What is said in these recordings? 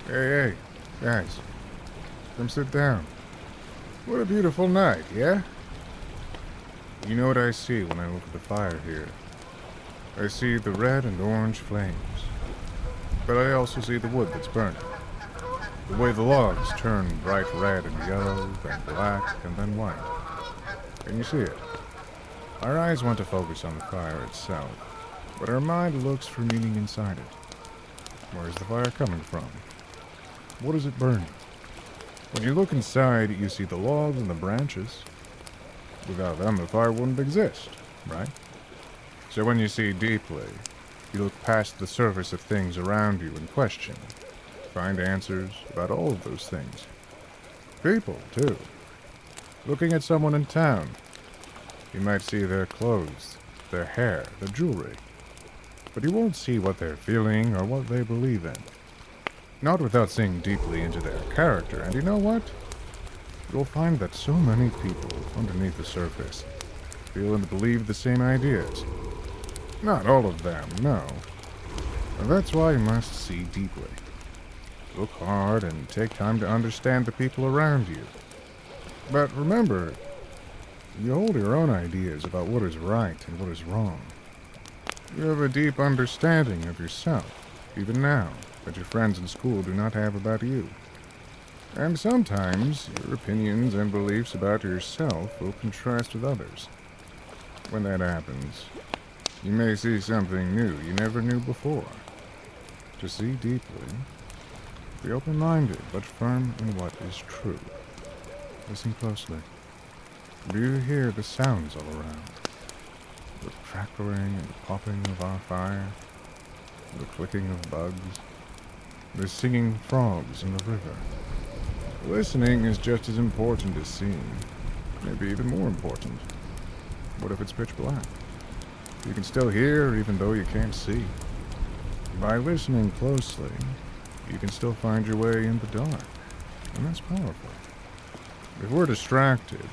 Hey, guys, come sit down. What a beautiful night, yeah? You know what I see when I look at the fire here? I see the red and orange flames, but I also see the wood that's burning. The way the logs turn bright red and yellow, then black, and then white. Can you see it? Our eyes want to focus on the fire itself, but our mind looks for meaning inside it. Where is the fire coming from? What is it burning? When you look inside, you see the logs and the branches. Without them, the fire wouldn't exist, right? So when you see deeply, you look past the surface of things around you and question. Find answers about all of those things. People, too. Looking at someone in town, you might see their clothes, their hair, their jewelry. But you won't see what they're feeling or what they believe in. Not without seeing deeply into their character, and you know what? You'll find that so many people underneath the surface feel and believe the same ideas. Not all of them, no. And that's why you must see deeply. Look hard and take time to understand the people around you. But remember, you hold your own ideas about what is right and what is wrong. You have a deep understanding of yourself, even now, that your friends in school do not have about you. And sometimes, your opinions and beliefs about yourself will contrast with others. When that happens, you may see something new you never knew before. To see deeply, be open-minded but firm in what is true. Listen closely. Do you hear the sounds all around? The crackling and popping of our fire, the clicking of bugs, the singing frogs in the river. Listening is just as important as seeing, maybe even more important. What if it's pitch black? You can still hear even though you can't see. By listening closely, you can still find your way in the dark, and that's powerful. If we're distracted,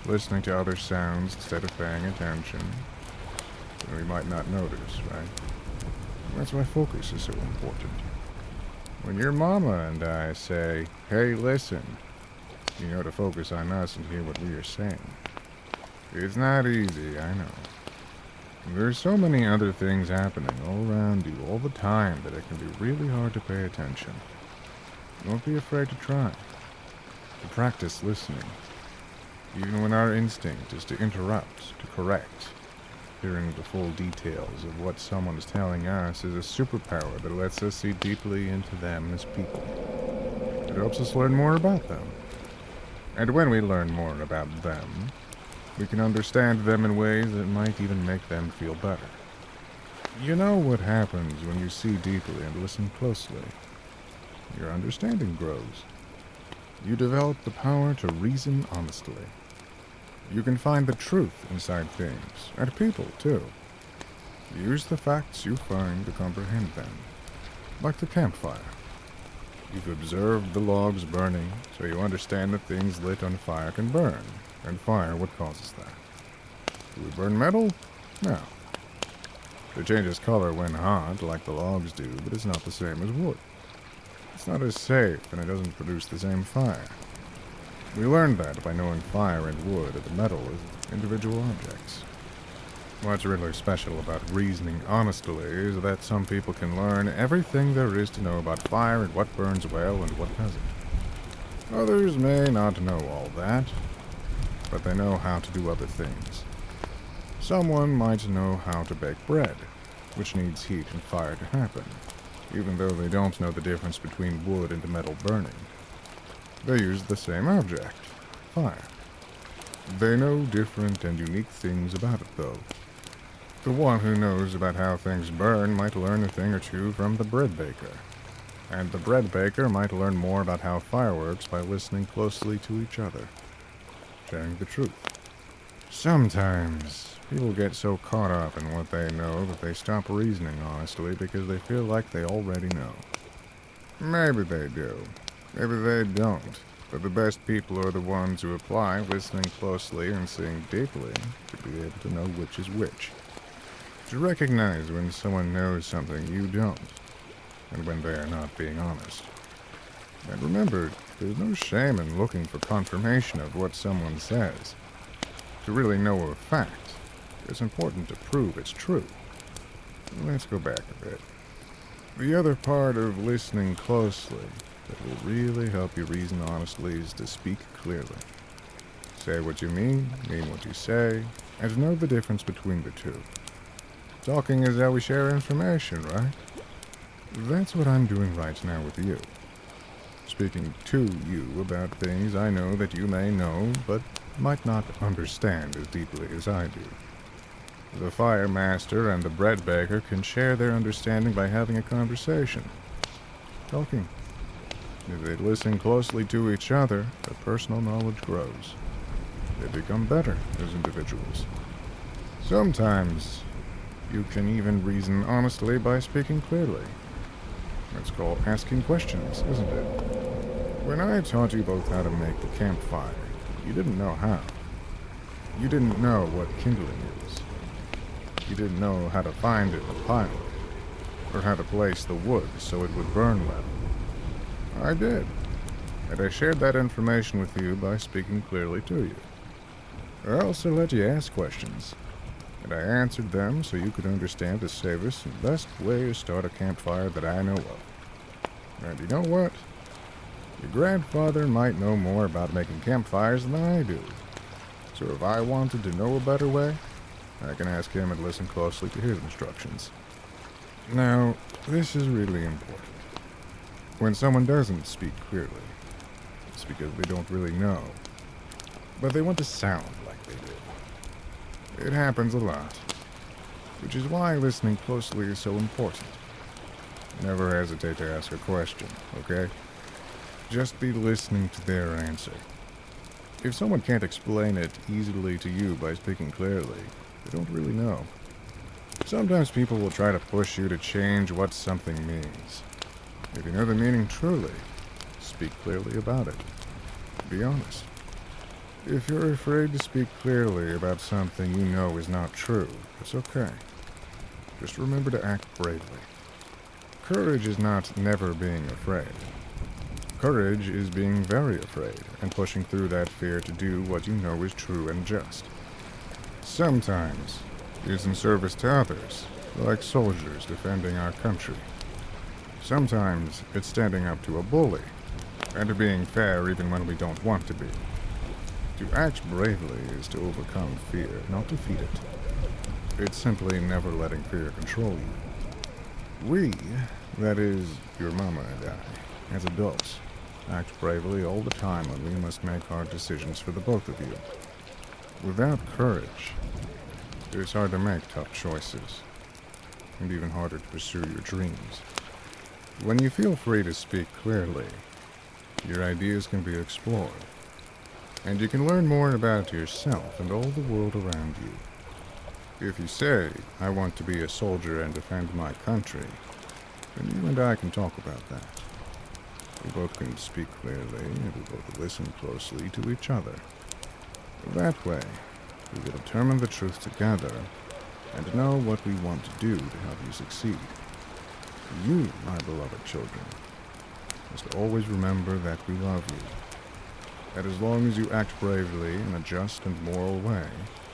listening to other sounds instead of paying attention, then we might not notice, right? That's why focus is so important. When your mama and I say, hey, listen, you know to focus on us and hear what we are saying. It's not easy, I know. There's so many other things happening all around you all the time that it can be really hard to pay attention. Don't be afraid to try. To practice listening. Even when our instinct is to interrupt, to correct. Hearing the full details of what someone is telling us is a superpower that lets us see deeply into them as people. It helps us learn more about them. And when we learn more about them, we can understand them in ways that might even make them feel better. You know what happens when you see deeply and listen closely? Your understanding grows. You develop the power to reason honestly. You can find the truth inside things, and people, too. Use the facts you find to comprehend them. Like the campfire. You've observed the logs burning, so you understand that things lit on fire can burn, and fire what causes that. Do we burn metal? No. It changes color when hot, like the logs do, but it's not the same as wood. It's not as safe, and it doesn't produce the same fire. We learned that by knowing fire and wood and the metal as individual objects. What's really special about reasoning honestly is that some people can learn everything there is to know about fire and what burns well and what doesn't. Others may not know all that, but they know how to do other things. Someone might know how to bake bread, which needs heat and fire to happen, even though they don't know the difference between wood and metal burning. They use the same object, fire. They know different and unique things about it, though. The one who knows about how things burn might learn a thing or two from the bread baker. And the bread baker might learn more about how fire works by listening closely to each other, sharing the truth. Sometimes, people get so caught up in what they know that they stop reasoning honestly because they feel like they already know. Maybe they do. Maybe they don't, but the best people are the ones who apply listening closely and seeing deeply to be able to know which is which. To recognize when someone knows something you don't, and when they are not being honest. And remember, there's no shame in looking for confirmation of what someone says. To really know a fact, it's important to prove it's true. Let's go back a bit. The other part of listening closely that will really help you reason honestly is to speak clearly. Say what you mean what you say, and know the difference between the two. Talking is how we share information, right? That's what I'm doing right now with you. Speaking to you about things I know that you may know, but might not understand as deeply as I do. The fire master and the bread baker can share their understanding by having a conversation. Talking. If they listen closely to each other, their personal knowledge grows. They become better as individuals. Sometimes, you can even reason honestly by speaking clearly. It's called asking questions, isn't it? When I taught you both how to make the campfire, you didn't know how. You didn't know what kindling is. You didn't know how to find it in a pile, or how to place the wood so it would burn well. I did, and I shared that information with you by speaking clearly to you. I also let you ask questions, and I answered them so you could understand the safest and best way to start a campfire that I know of. And you know what? Your grandfather might know more about making campfires than I do. So if I wanted to know a better way, I can ask him and listen closely to his instructions. Now, this is really important. When someone doesn't speak clearly, it's because they don't really know, but they want to sound like they do. It happens a lot, which is why listening closely is so important. Never hesitate to ask a question, okay? Just be listening to their answer. If someone can't explain it easily to you by speaking clearly, they don't really know. Sometimes people will try to push you to change what something means. If you know the meaning truly, speak clearly about it. Be honest. If you're afraid to speak clearly about something you know is not true, it's okay. Just remember to act bravely. Courage is not never being afraid. Courage is being very afraid and pushing through that fear to do what you know is true and just. Sometimes it's in service to others, like soldiers defending our country. Sometimes it's standing up to a bully, and being fair even when we don't want to be. To act bravely is to overcome fear, not defeat it. It's simply never letting fear control you. We, that is, your mama and I, as adults, act bravely all the time when we must make hard decisions for the both of you. Without courage, it's hard to make tough choices, and even harder to pursue your dreams. When you feel free to speak clearly, your ideas can be explored, and you can learn more about yourself and all the world around you. If you say, I want to be a soldier and defend my country, then you and I can talk about that. We both can speak clearly, and we both listen closely to each other. That way, we will determine the truth together, and know what we want to do to help you succeed. You, my beloved children, must always remember that we love you. That as long as you act bravely in a just and moral way,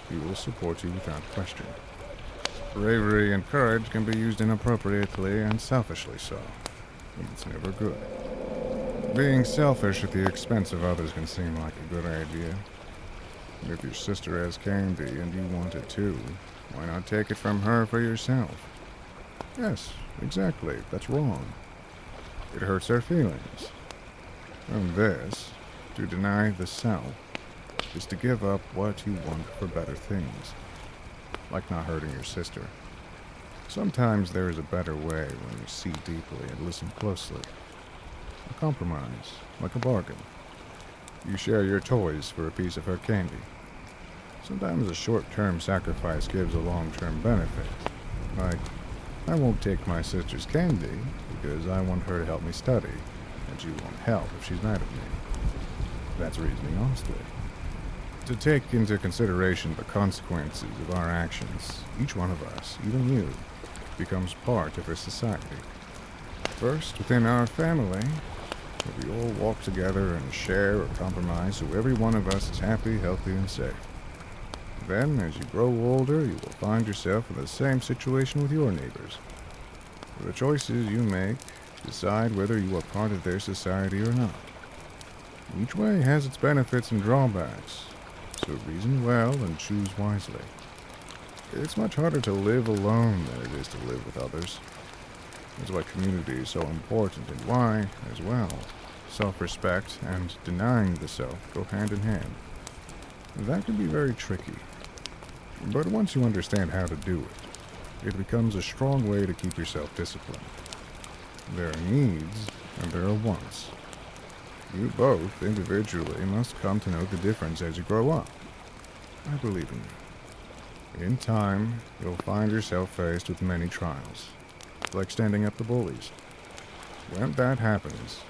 we will support you without question. Bravery and courage can be used inappropriately and selfishly so, and it's never good. Being selfish at the expense of others can seem like a good idea. If your sister has candy and you want it too, why not take it from her for yourself? Yes, exactly, that's wrong. It hurts her feelings. And this, to deny the self, is to give up what you want for better things, like not hurting your sister. Sometimes there is a better way when you see deeply and listen closely. A compromise, like a bargain. You share your toys for a piece of her candy. Sometimes a short-term sacrifice gives a long-term benefit. Like, I won't take my sister's candy because I want her to help me study, and you won't help if she's mad at me. That's reasoning honestly. To take into consideration the consequences of our actions, each one of us, even you, becomes part of a society. First within our family, where we all walk together and share or compromise so every one of us is happy, healthy, and safe. Then, as you grow older, you will find yourself in the same situation with your neighbors. The choices you make decide whether you are part of their society or not. Each way has its benefits and drawbacks, so reason well and choose wisely. It's much harder to live alone than it is to live with others. That's why community is so important, and why, as well, self-respect and denying the self go hand in hand. That can be very tricky, but once you understand how to do it, it becomes a strong way to keep yourself disciplined. There are needs, and there are wants. You both, individually, must come to know the difference as you grow up. I believe in you. In time, you'll find yourself faced with many trials, like standing up to bullies. When that happens,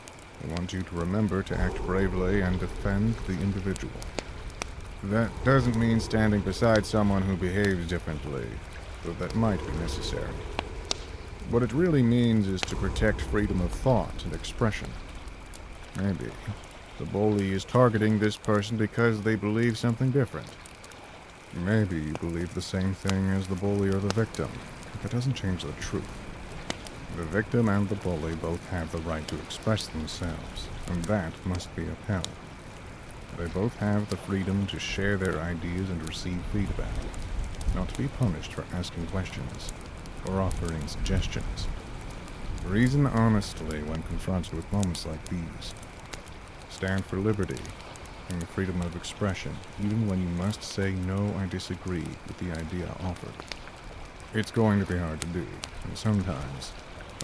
I want you to remember to act bravely and defend the individual. That doesn't mean standing beside someone who behaves differently, though that might be necessary. What it really means is to protect freedom of thought and expression. Maybe the bully is targeting this person because they believe something different. Maybe you believe the same thing as the bully or the victim, but that doesn't change the truth. The victim and the bully both have the right to express themselves, and that must be upheld. They both have the freedom to share their ideas and receive feedback, not to be punished for asking questions or offering suggestions. Reason honestly when confronted with moments like these. Stand for liberty and the freedom of expression, even when you must say, no, I disagree with the idea offered. It's going to be hard to do, and sometimes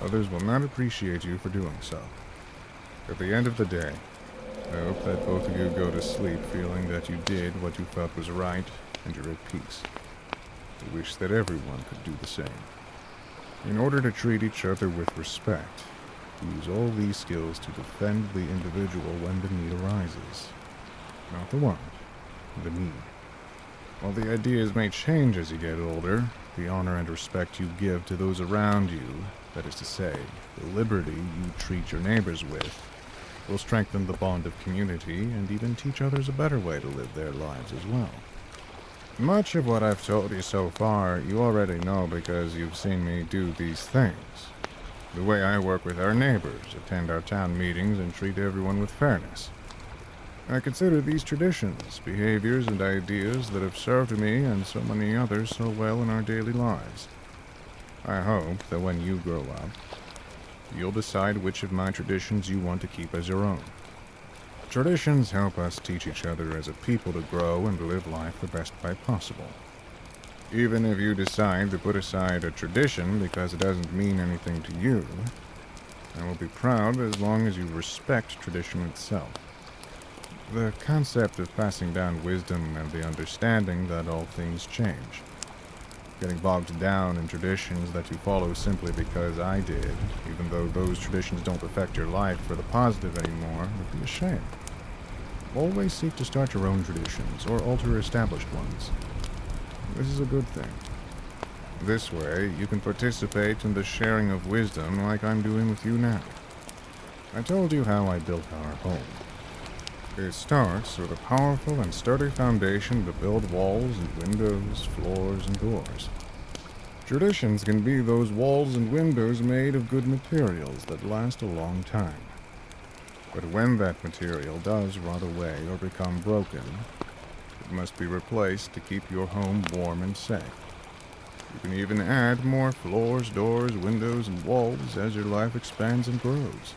others will not appreciate you for doing so. At the end of the day, I hope that both of you go to sleep feeling that you did what you felt was right and you're at peace. I wish that everyone could do the same. In order to treat each other with respect, use all these skills to defend the individual when the need arises. Not the want, the need. While the ideas may change as you get older, the honor and respect you give to those around you, that is to say, the liberty you treat your neighbors with, will strengthen the bond of community and even teach others a better way to live their lives as well. Much of what I've told you so far, you already know because you've seen me do these things. The way I work with our neighbors, attend our town meetings, and treat everyone with fairness. I consider these traditions, behaviors, and ideas that have served me and so many others so well in our daily lives. I hope that when you grow up, you'll decide which of my traditions you want to keep as your own. Traditions help us teach each other as a people to grow and live life the best way possible. Even if you decide to put aside a tradition because it doesn't mean anything to you, I will be proud as long as you respect tradition itself. The concept of passing down wisdom and the understanding that all things change. Getting bogged down in traditions that you follow simply because I did, even though those traditions don't affect your life for the positive anymore, would be a shame. Always seek to start your own traditions or alter established ones. This is a good thing. This way, you can participate in the sharing of wisdom like I'm doing with you now. I told you how I built our home. It starts with a powerful and sturdy foundation to build walls and windows, floors, and doors. Traditions can be those walls and windows made of good materials that last a long time. But when that material does rot away or become broken, it must be replaced to keep your home warm and safe. You can even add more floors, doors, windows, and walls as your life expands and grows.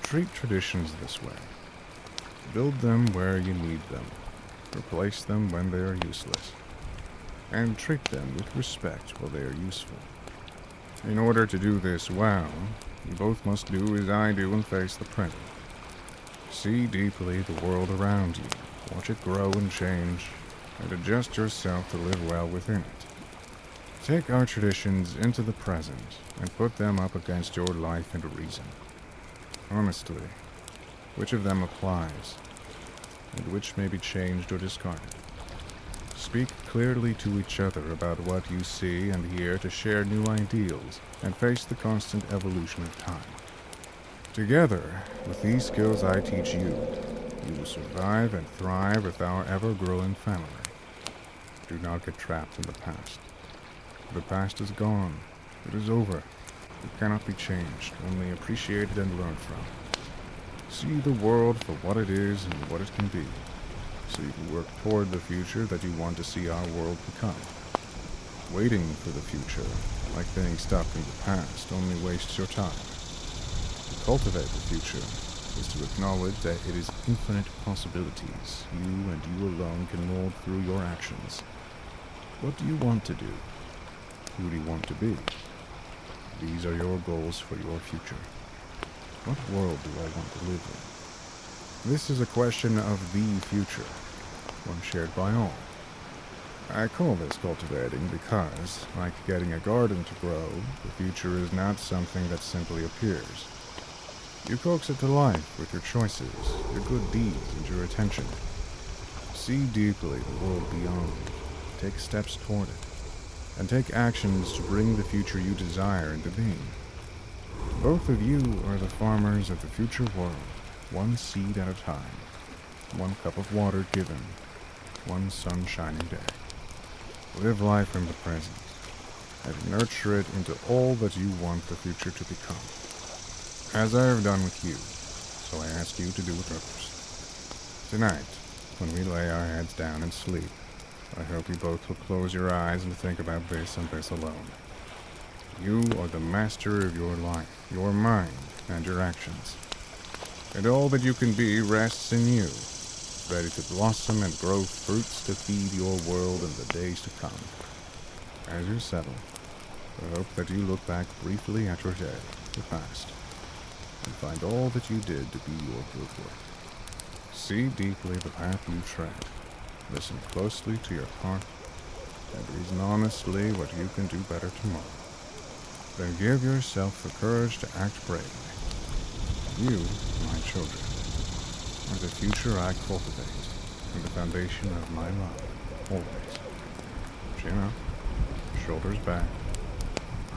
Treat traditions this way. Build them where you need them. Replace them when they are useless. And treat them with respect while they are useful. In order to do this well, you both must do as I do and face the present. See deeply the world around you, watch it grow and change, and adjust yourself to live well within it. Take our traditions into the present and put them up against your life and reason. Honestly, which of them applies, and which may be changed or discarded? Speak clearly to each other about what you see and hear to share new ideals and face the constant evolution of time. Together, with these skills I teach you, you will survive and thrive with our ever-growing family. Do not get trapped in the past. The past is gone. It is over. It cannot be changed, only appreciated and learned from. See the world for what it is and what it can be, so you can work toward the future that you want to see our world become. Waiting for the future, like being stuck in the past, only wastes your time. To cultivate the future is to acknowledge that it is infinite possibilities you and you alone can mold through your actions. What do you want to do? Who do you want to be? These are your goals for your future. What world do I want to live in? This is a question of the future, one shared by all. I call this cultivating because, like getting a garden to grow, the future is not something that simply appears. You coax it to life with your choices, your good deeds, and your attention. See deeply the world beyond, take steps toward it, and take actions to bring the future you desire into being. Both of you are the farmers of the future world, one seed at a time, one cup of water given, one sun-shining day. Live life in the present, and nurture it into all that you want the future to become. As I have done with you, so I ask you to do with others. Tonight, when we lay our heads down and sleep, I hope you both will close your eyes and think about this and this alone. You are the master of your life, your mind, and your actions. And all that you can be rests in you, ready to blossom and grow fruits to feed your world in the days to come. As you settle, I hope that you look back briefly at your day, the past, and find all that you did to be your good work. See deeply the path you tread, listen closely to your heart, and reason honestly what you can do better tomorrow. Then give yourself the courage to act bravely. You, my children, are the future I cultivate, and the foundation of my love, always. Chin up, shoulders back,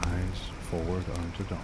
eyes forward unto dawn.